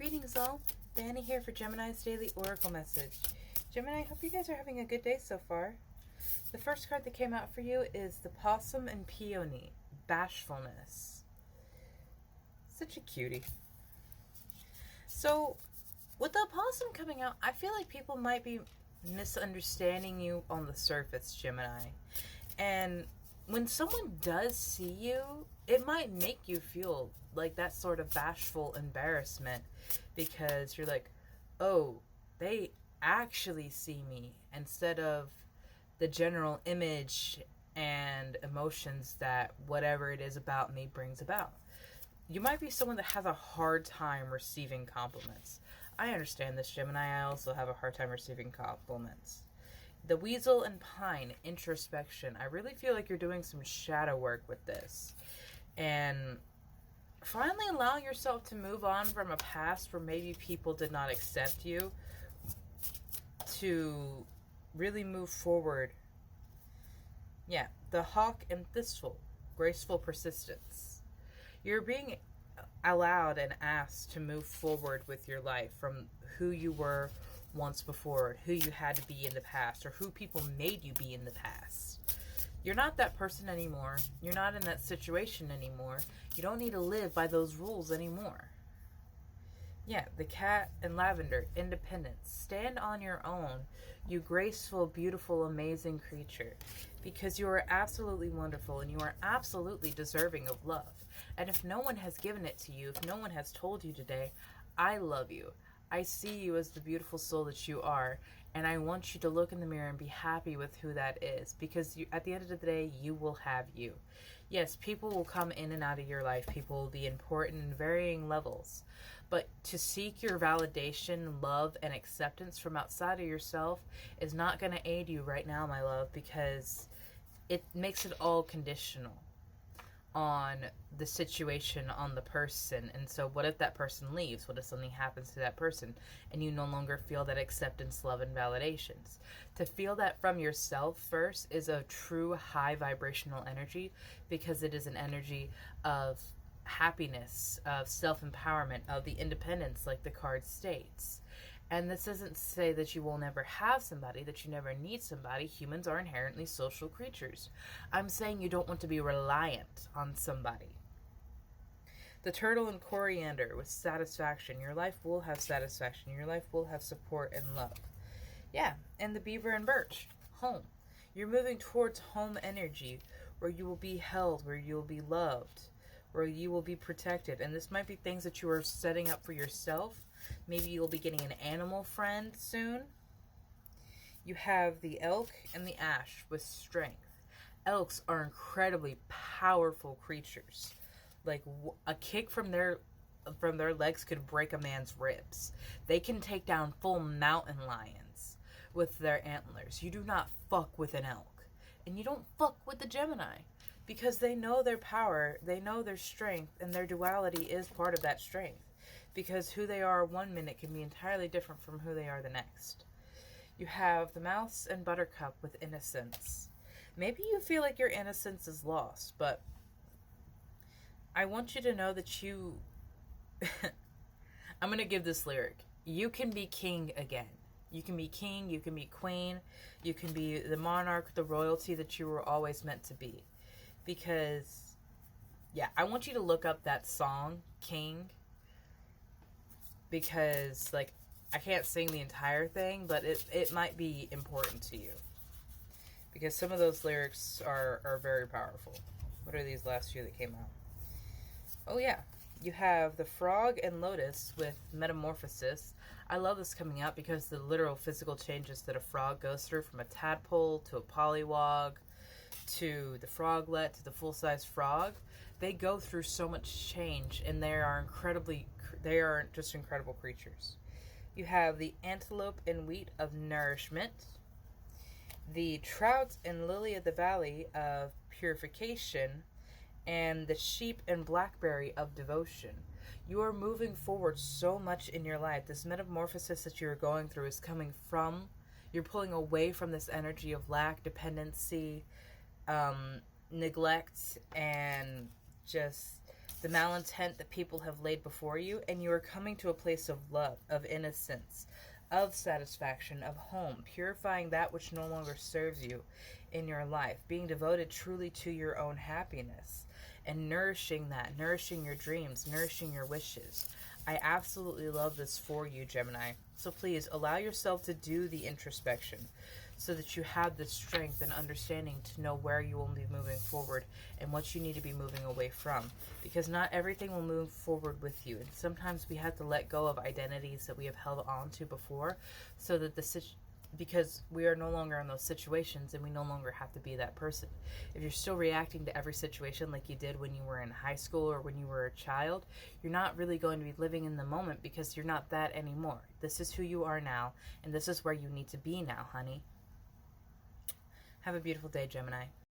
Greetings all, Danny here for Gemini's Daily Oracle Message. Gemini, I hope you guys are having a good day so far. The first card that came out for you is the Possum and Peony, Bashfulness. Such a cutie. So, with the possum coming out, I feel like people might be misunderstanding you on the surface, Gemini. And when someone does see you, it might make you feel like that sort of bashful embarrassment because you're like, oh, they actually see me instead of the general image and emotions that whatever it is about me brings about. You might be someone that has a hard time receiving compliments. I understand this, Gemini. I also have a hard time receiving compliments. The Weasel and Pine, introspection. I really feel like you're doing some shadow work with this. And finally allowing yourself to move on from a past where maybe people did not accept you to really move forward. Yeah, the Hawk and Thistle, graceful persistence. You're being allowed and asked to move forward with your life from who you were once before, who you had to be in the past, or who people made you be in the past. You're not that person anymore. You're not in that situation anymore. You don't need to live by those rules anymore. Yeah, the Cat and Lavender, independence. Stand on your own, you graceful, beautiful, amazing creature, because you are absolutely wonderful and you are absolutely deserving of love. And if no one has given it to you, if no one has told you today, I love you. I see you as the beautiful soul that you are, and I want you to look in the mirror and be happy with who that is, because at the end of the day, you will have you. Yes, people will come in and out of your life. People will be important in varying levels. But to seek your validation, love, and acceptance from outside of yourself is not going to aid you right now, my love, because it makes it all conditional on the situation, on the person. And so what if that person leaves? What if something happens to that person and you no longer feel that acceptance, love, and validations? To feel that from yourself first is a true high vibrational energy, because it is an energy of happiness, of self-empowerment, of the independence, like the card states. And this doesn't say that you will never have somebody, that you never need somebody. Humans are inherently social creatures. I'm saying you don't want to be reliant on somebody. The Turtle and Coriander with satisfaction. Your life will have satisfaction. Your life will have support and love. Yeah, and the Beaver and Birch, home. You're moving towards home energy, where you will be held, where you will be loved, where you will be protected. And this might be things that you are setting up for yourself. Maybe you'll be getting an animal friend soon. You have the Elk and the Ash with strength. Elks are incredibly powerful creatures. Like a kick from their legs could break a man's ribs. They can take down full mountain lions with their antlers. You do not fuck with an elk. And you don't fuck with the Gemini, because they know their power, they know their strength, and their duality is part of that strength. Because who they are one minute can be entirely different from who they are the next. You have the Mouse and Buttercup with innocence. Maybe you feel like your innocence is lost, but I want you to know that you... I'm going to give this lyric. You can be king again. You can be king, you can be queen, you can be the monarch, the royalty that you were always meant to be. Because, yeah, I want you to look up that song, King, because, like, I can't sing the entire thing, but it might be important to you. Because some of those lyrics are very powerful. What are these last few that came out? Oh, yeah. You have the Frog and Lotus with Metamorphosis. I love this coming out because the literal physical changes that a frog goes through, from a tadpole to a pollywog to the froglet to the full-size frog, they go through so much change, and they are just incredible creatures. You have the Antelope and Wheat of nourishment, the Trout and Lily of the Valley of purification, and the Sheep and Blackberry of devotion. You are moving forward so much in your life. This metamorphosis that you're going through is coming from, you're pulling away from this energy of lack, dependency, neglect, and just the malintent that people have laid before you, and you are coming to a place of love, of innocence, of satisfaction, of home, purifying that which no longer serves you in your life, being devoted truly to your own happiness, and nourishing that, nourishing your dreams, nourishing your wishes. I absolutely love this for you, Gemini. So please allow yourself to do the introspection so that you have the strength and understanding to know where you will be moving forward and what you need to be moving away from. Because not everything will move forward with you. And sometimes we have to let go of identities that we have held on to before so that because we are no longer in those situations and we no longer have to be that person. If you're still reacting to every situation like you did when you were in high school or when you were a child, you're not really going to be living in the moment because you're not that anymore. This is who you are now, and this is where you need to be now, honey. Have a beautiful day, Gemini.